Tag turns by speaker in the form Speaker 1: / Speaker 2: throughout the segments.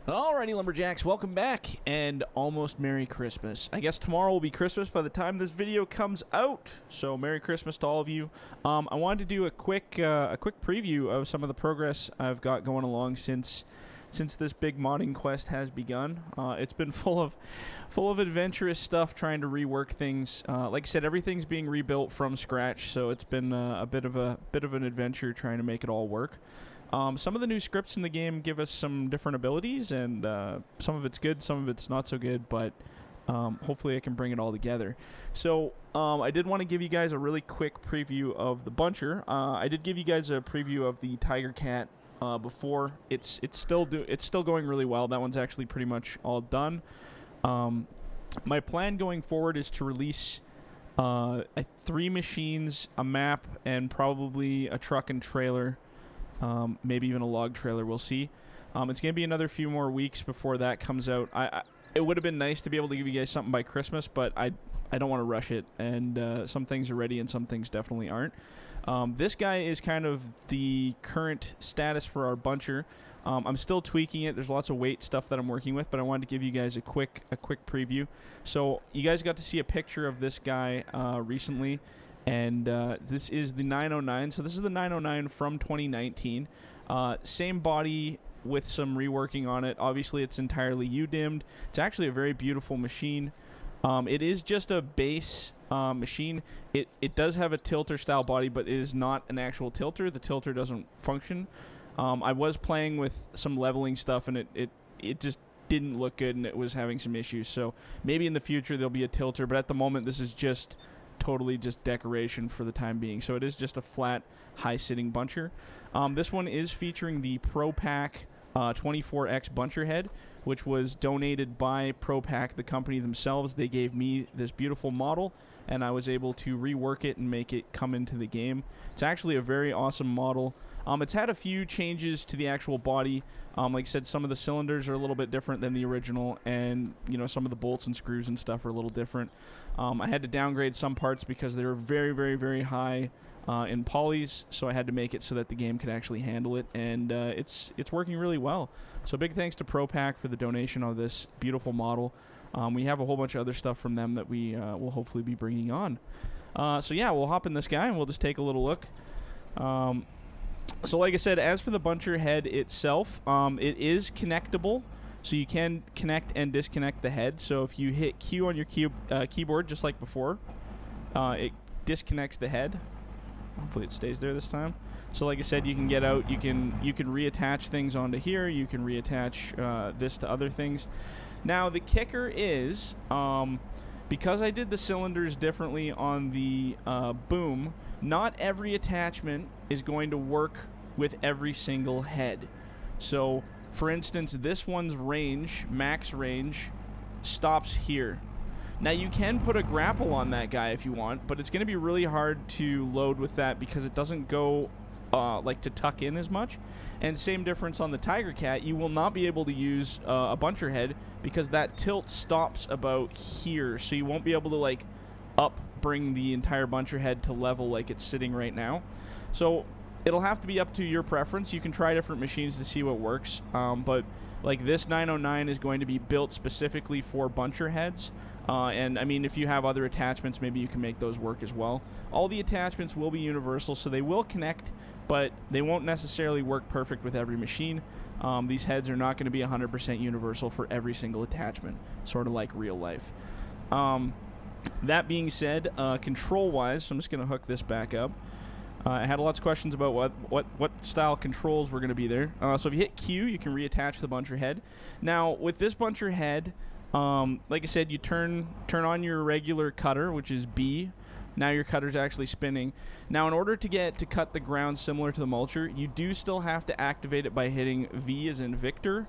Speaker 1: Alrighty, Lumberjacks, welcome back, and almost Merry Christmas. I guess tomorrow will be Christmas by the time this video comes out, so Merry Christmas to all of you. I wanted to do a quick preview of some of the progress I've got going along since this big modding quest has begun. It's been full of adventurous stuff, trying to rework things. Like I said, everything's being rebuilt from scratch, so it's been a bit of an adventure trying to make it all work. Some of the new scripts in the game give us some different abilities, and some of it's good, some of it's not so good, but hopefully I can bring it all together. So I did want to give you guys a really quick preview of the Buncher. I did give you guys a preview of the Tiger Cat before. It's still going really well. That one's actually pretty much all done. My plan going forward is to release 3 machines, a map, and probably a truck and trailer. Maybe even a log trailer, we'll see. It's going to be another few more weeks before that comes out. It would have been nice to be able to give you guys something by Christmas, but I don't want to rush it, and some things are ready and some things definitely aren't. This guy is kind of the current status for our Buncher. I'm still tweaking it. There's lots of weight stuff that I'm working with, but I wanted to give you guys a quick preview. So you guys got to see a picture of this guy recently. And this is the 909. So this is the 909 from 2019. Same body with some reworking on it. Obviously, it's entirely U-dimmed. It's actually a very beautiful machine. It is just a base machine. It does have a tilter style body, but it is not an actual tilter. The tilter doesn't function. I was playing with some leveling stuff, and it just didn't look good, and it was having some issues. So maybe in the future there'll be a tilter, but at the moment this is just totally just decoration for the time being. So it is just a flat, high-sitting buncher. This one is featuring the ProPack 24X buncher head, which was donated by ProPack, the company themselves. They gave me this beautiful model, and I was able to rework it and make it come into the game. It's actually a very awesome model. It's had a few changes to the actual body. Like I said, some of the cylinders are a little bit different than the original, and some of the bolts and screws and stuff are a little different. I had to downgrade some parts because they were very, very, very high in polys, so I had to make it so that the game could actually handle it, and it's working really well. So big thanks to ProPack for the donation of this beautiful model. We have a whole bunch of other stuff from them that we will hopefully be bringing on. So yeah, we'll hop in this guy and we'll just take a little look. So like I said, as for the Buncher head itself, it is connectable. So you can connect and disconnect the head. So if you hit Q on your keyboard, just like before, it disconnects the head. Hopefully it stays there this time. So like I said, you can get out, you can reattach things onto here, you can reattach this to other things. Now the kicker is, because I did the cylinders differently on the boom, not every attachment is going to work with every single head. So for instance, this one's range, max range, stops here. Now you can put a grapple on that guy if you want, but it's going to be really hard to load with that because it doesn't go like to tuck in as much. And same difference on the Tiger Cat, you will not be able to use a buncher head because that tilt stops about here, so you won't be able to like bring the entire buncher head to level like it's sitting right now. So it'll have to be up to your preference. You can try different machines to see what works, but like this 909 is going to be built specifically for buncher heads. And I mean, if you have other attachments, maybe you can make those work as well. All the attachments will be universal, so they will connect, but they won't necessarily work perfect with every machine. These heads are not going to be 100% universal for every single attachment, sort of like real life. That being said, control-wise, so I'm just going to hook this back up. I had lots of questions about what style controls were going to be there. So if you hit Q, you can reattach the buncher head. Now, with this buncher head, like I said, you turn on your regular cutter, which is B. Now your cutter's actually spinning. Now, in order to cut the ground similar to the mulcher, you do still have to activate it by hitting V as in Victor.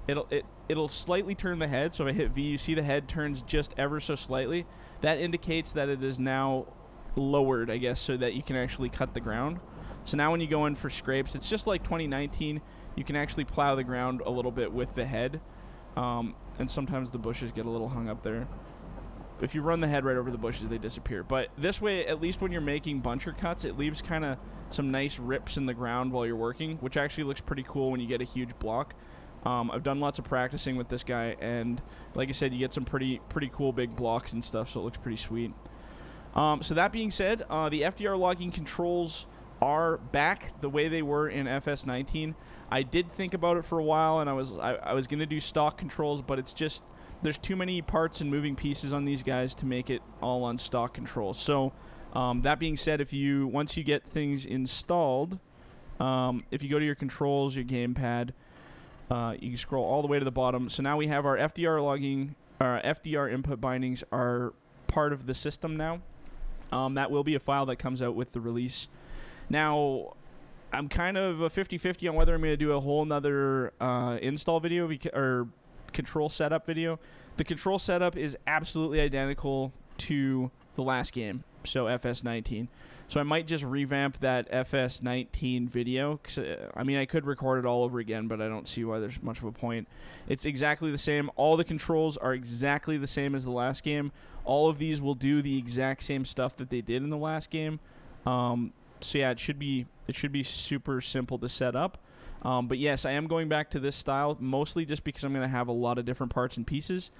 Speaker 1: It'll slightly turn the head. So if I hit V, you see the head turns just ever so slightly. That indicates that it is now lowered, I guess, so that you can actually cut the ground. So now when you go in for scrapes, it's just like 2019. You can actually plow the ground a little bit with the head. And sometimes the bushes get a little hung up there. If you run the head right over the bushes, they disappear. But this way, at least when you're making buncher cuts, it leaves kind of some nice rips in the ground while you're working, which actually looks pretty cool when you get a huge block. I've done lots of practicing with this guy, and like I said, you get some pretty cool big blocks and stuff, so it looks pretty sweet. So that being said, the FDR logging controls are back the way they were in FS19. I did think about it for a while, and I was gonna do stock controls, but it's just there's too many parts and moving pieces on these guys to make it all on stock controls. So that being said, once you get things installed, if you go to your controls, your gamepad, you can scroll all the way to the bottom. So now we have our FDR logging, our FDR input bindings are part of the system now. That will be a file that comes out with the release. Now, I'm kind of a 50-50 on whether I'm going to do a whole nother install video or control setup video. The control setup is absolutely identical to the last game, so FS19. So I might just revamp that FS19 video. I mean, I could record it all over again, but I don't see why there's much of a point. It's exactly the same. All the controls are exactly the same as the last game. All of these will do the exact same stuff that they did in the last game. So yeah, it should be super simple to set up. But yes, I am going back to this style, mostly just because I'm going to have a lot of different parts and pieces.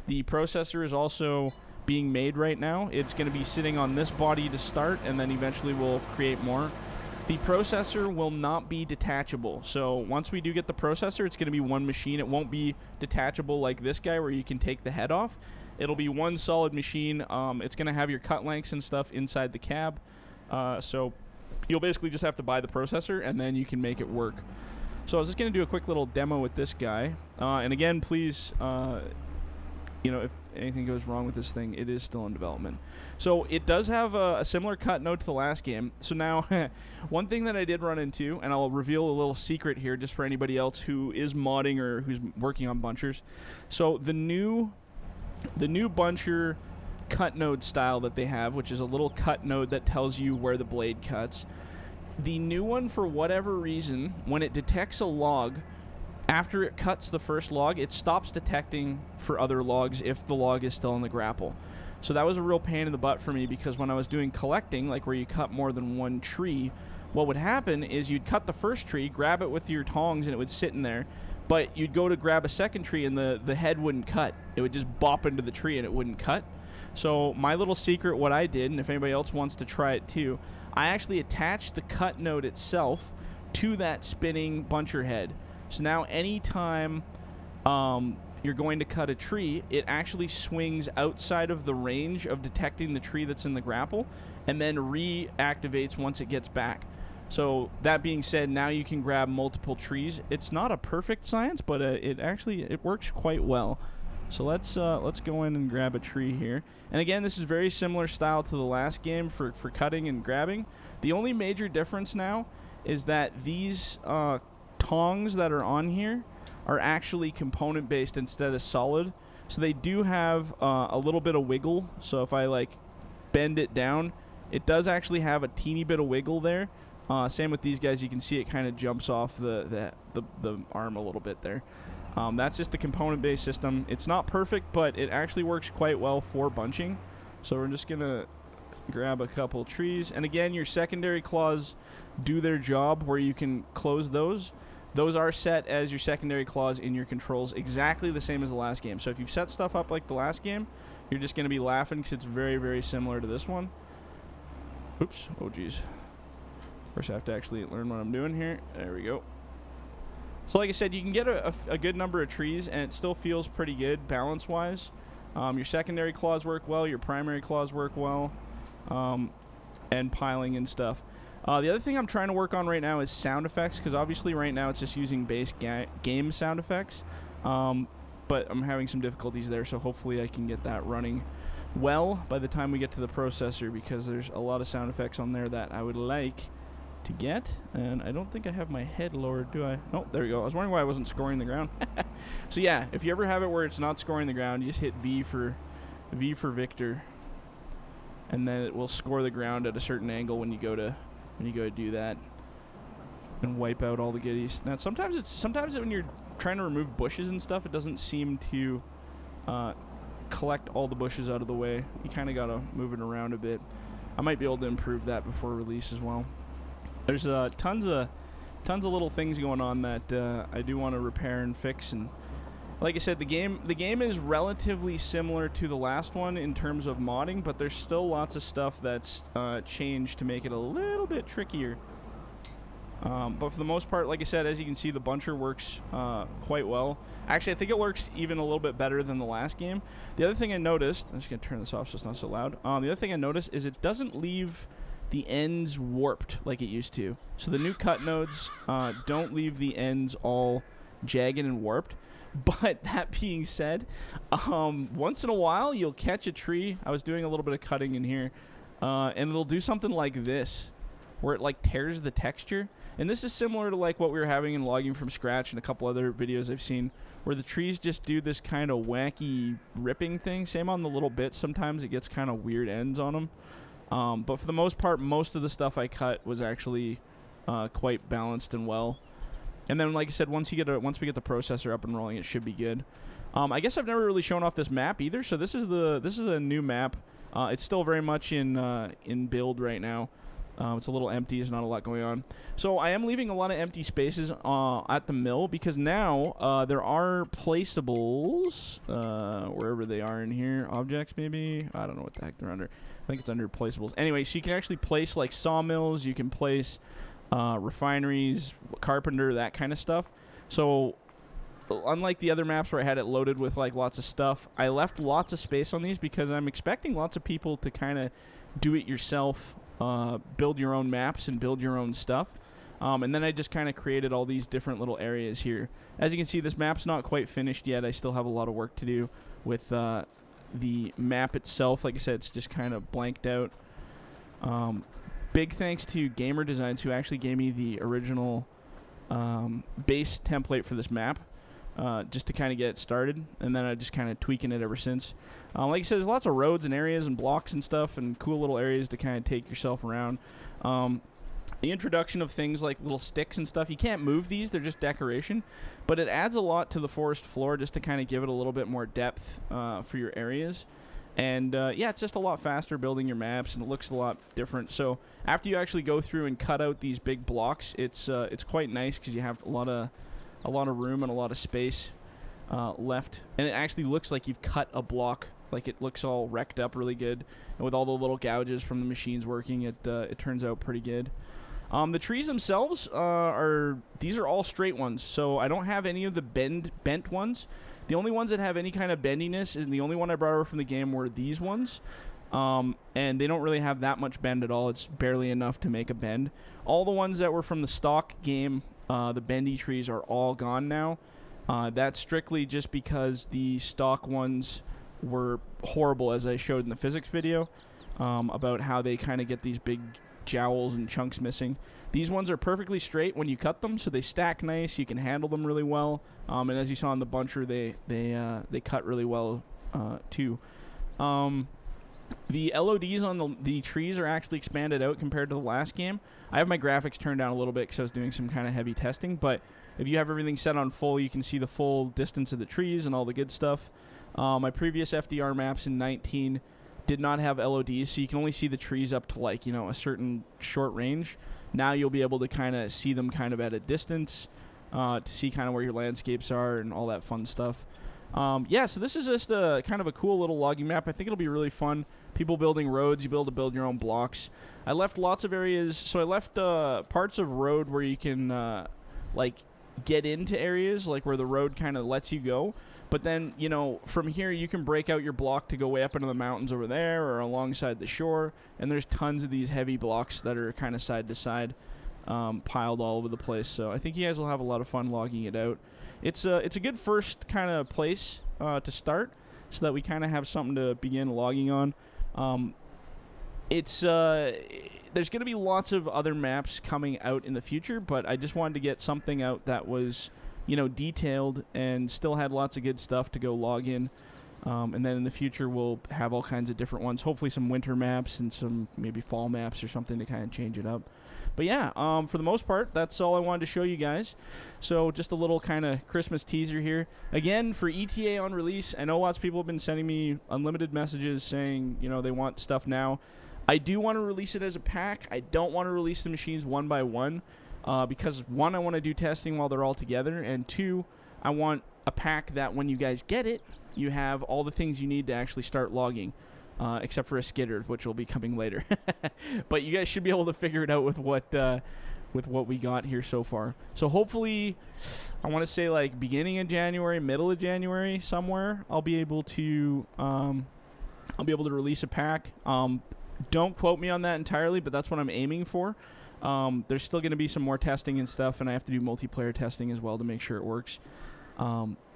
Speaker 1: The processor is also being made right now. It's going to be sitting on this body to start, and then eventually we'll create more. The processor will not be detachable. So once we do get the processor, it's going to be one machine. It won't be detachable like this guy where you can take the head off. It'll be one solid machine. It's going to have your cut lengths and stuff inside the cab. So you'll basically just have to buy the processor, and then you can make it work. So I was just going to do a quick little demo with this guy. And again, please, if anything goes wrong with this thing, it is still in development. So it does have a similar cut node to the last game. So now, one thing that I did run into, and I'll reveal a little secret here just for anybody else who is modding or who's working on bunchers. So the new buncher cut node style that they have, which is a little cut node that tells you where the blade cuts. The new one, for whatever reason, when it detects a log, after it cuts the first log, it stops detecting for other logs if the log is still in the grapple. So that was a real pain in the butt for me, because when I was doing collecting, like where you cut more than one tree, what would happen is you'd cut the first tree, grab it with your tongs, and it would sit in there. But you'd go to grab a second tree, and the head wouldn't cut. It would just bop into the tree, and it wouldn't cut. So my little secret, what I did, and if anybody else wants to try it too, I actually attached the cut node itself to that spinning buncher head. So now anytime you're going to cut a tree, it actually swings outside of the range of detecting the tree that's in the grapple, and then reactivates once it gets back. So that being said, now you can grab multiple trees. It's not a perfect science, but it works quite well. So let's go in and grab a tree here. And again, this is very similar style to the last game for cutting and grabbing. The only major difference now is that these tongs that are on here are actually component based instead of solid. So they do have a little bit of wiggle. So if I bend it down, it does actually have a teeny bit of wiggle there. Same with these guys. You can see it kind of jumps off the arm a little bit there. That's just the component-based system. It's not perfect, but it actually works quite well for bunching. So we're just going to grab a couple trees. And again, your secondary claws do their job where you can close those. Those are set as your secondary claws in your controls, exactly the same as the last game. So if you've set stuff up like the last game, you're just going to be laughing because it's very, very similar to this one. Oops. Oh, geez. First I have to actually learn what I'm doing here. There we go. So like I said, you can get a good number of trees, and it still feels pretty good balance-wise. Your secondary claws work well, your primary claws work well, and piling and stuff. The other thing I'm trying to work on right now is sound effects, because obviously right now it's just using base game sound effects. But I'm having some difficulties there, so hopefully I can get that running well by the time we get to the processor, because there's a lot of sound effects on there that I would like to get, and I don't think I have my head lowered, do I? Oh, there we go. I was wondering why I wasn't scoring the ground. So yeah, if you ever have it where it's not scoring the ground, you just hit V for Victor, and then it will score the ground at a certain angle when you go to do that, and wipe out all the goodies. Now sometimes when you're trying to remove bushes and stuff, it doesn't seem to collect all the bushes out of the way. You kind of gotta move it around a bit. I might be able to improve that before release as well. There's tons of tons of little things going on that I do want to repair and fix. And like I said, the game is relatively similar to the last one in terms of modding, but there's still lots of stuff that's changed to make it a little bit trickier. But for the most part, like I said, as you can see, the buncher works quite well. Actually, I think it works even a little bit better than the last game. The other thing I noticed, I'm just going to turn this off so it's not so loud. The other thing I noticed is it doesn't leave the ends warped like it used to. So the new cut nodes don't leave the ends all jagged and warped. But that being said, once in a while you'll catch a tree. I was doing a little bit of cutting in here, and it'll do something like this, where it like tears the texture. And this is similar to like what we were having in Logging from Scratch and a couple other videos I've seen, where the trees just do this kind of wacky ripping thing. Same on the little bits. Sometimes it gets kind of weird ends on them. But for the most part, most of the stuff I cut was actually quite balanced and well. And then, like I said, once we get the processor up and rolling, it should be good. I guess I've never really shown off this map either. So this is a new map. It's still very much in build right now. It's a little empty. There's not a lot going on. So I am leaving a lot of empty spaces at the mill because now there are placeables wherever they are in here. Objects, maybe? I don't know what the heck they're under. I think it's under placeables. Anyway, so you can actually place like sawmills. You can place refineries, carpenter, that kind of stuff. So unlike the other maps where I had it loaded with like lots of stuff, I left lots of space on these because I'm expecting lots of people to kind of do it yourself, build your own maps and build your own stuff. And then I just kind of created all these different little areas here. As you can see, this map's not quite finished yet. I still have a lot of work to do with the map itself. Like I said, it's just kind of blanked out. Big thanks to Gamer Designs, who actually gave me the original base template for this map, just to kind of get it started, and then I just kind of tweaking it ever since. Like I said, there's lots of roads and areas and blocks and stuff and cool little areas to kind of take yourself around. The introduction of things like little sticks and stuff, you can't move these, they're just decoration, but it adds a lot to the forest floor just to kind of give it a little bit more depth for your areas. And yeah, it's just a lot faster building your maps, and it looks a lot different. So after you actually go through and cut out these big blocks, it's quite nice because you have a lot of room and a lot of space left, and it actually looks like you've cut a block. Like it looks all wrecked up really good, and with all the little gouges from the machines working, it turns out pretty good. The trees themselves are all straight ones, so I don't have any of the bent ones. The only ones that have any kind of bendiness, and the only one I brought over from the game were these ones. And they don't really have that much bend at all. It's barely enough to make a bend. All the ones that were from the stock game, the bendy trees, are all gone now. That's strictly just because the stock ones were horrible, as I showed in the physics video, about how they kind of get these big jowls and chunks missing. These ones are perfectly straight when you cut them, so they stack nice. You can handle them really well, and as you saw in the buncher, they cut really well too. The LODs on the trees are actually expanded out compared to the last game. I have my graphics turned down a little bit because I was doing some kind of heavy testing, but if you have everything set on full, you can see the full distance of the trees and all the good stuff. My previous FDR maps in 19 did not have LODs, so you can only see the trees up to like, a certain short range. Now you'll be able to kind of see them kind of at a distance, to see kind of where your landscapes are and all that fun stuff. Yeah, so this is just a kind of a cool little logging map. I think it'll be really fun. People building roads, you'll be able to build your own blocks. I left lots of areas, so I left parts of road where you can like get into areas, like where the road kind of lets you go. But then, from here you can break out your block to go way up into the mountains over there or alongside the shore. And there's tons of these heavy blocks that are kind of side to side, piled all over the place. So I think you guys will have a lot of fun logging it out. It's a good first kind of place to start, so that we kind of have something to begin logging on. There's going to be lots of other maps coming out in the future, but I just wanted to get something out that was, detailed and still had lots of good stuff to go log in. And then in the future, we'll have all kinds of different ones, hopefully some winter maps and some maybe fall maps or something to kind of change it up. But yeah, for the most part, that's all I wanted to show you guys. So just a little kind of Christmas teaser here. Again, for ETA on release, I know lots of people have been sending me unlimited messages saying, they want stuff now. I do want to release it as a pack. I don't want to release the machines one by one. because one, I want to do testing while they're all together, and two, I want a pack that when you guys get it, you have all the things you need to actually start logging, except for a skidder, which will be coming later. But you guys should be able to figure it out with what we got here so far. So hopefully, I want to say like beginning of January, middle of January, somewhere, I'll be able to release a pack. Don't quote me on that entirely, but that's what I'm aiming for. There's still going to be some more testing and stuff, and I have to do multiplayer testing as well to make sure it works.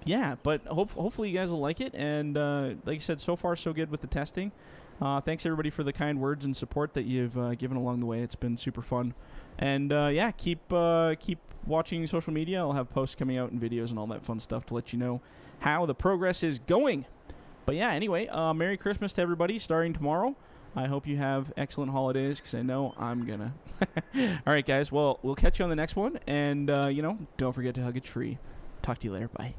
Speaker 1: Yeah, but hopefully you guys will like it. And like I said, so far so good with the testing. Thanks everybody for the kind words and support that you've given along the way. It's been super fun. And yeah, keep watching social media. I'll have posts coming out and videos and all that fun stuff to let you know how the progress is going. But yeah, anyway, Merry Christmas to everybody starting tomorrow. I hope you have excellent holidays, because I know I'm gonna. All right, guys. Well, we'll catch you on the next one. And, don't forget to hug a tree. Talk to you later. Bye.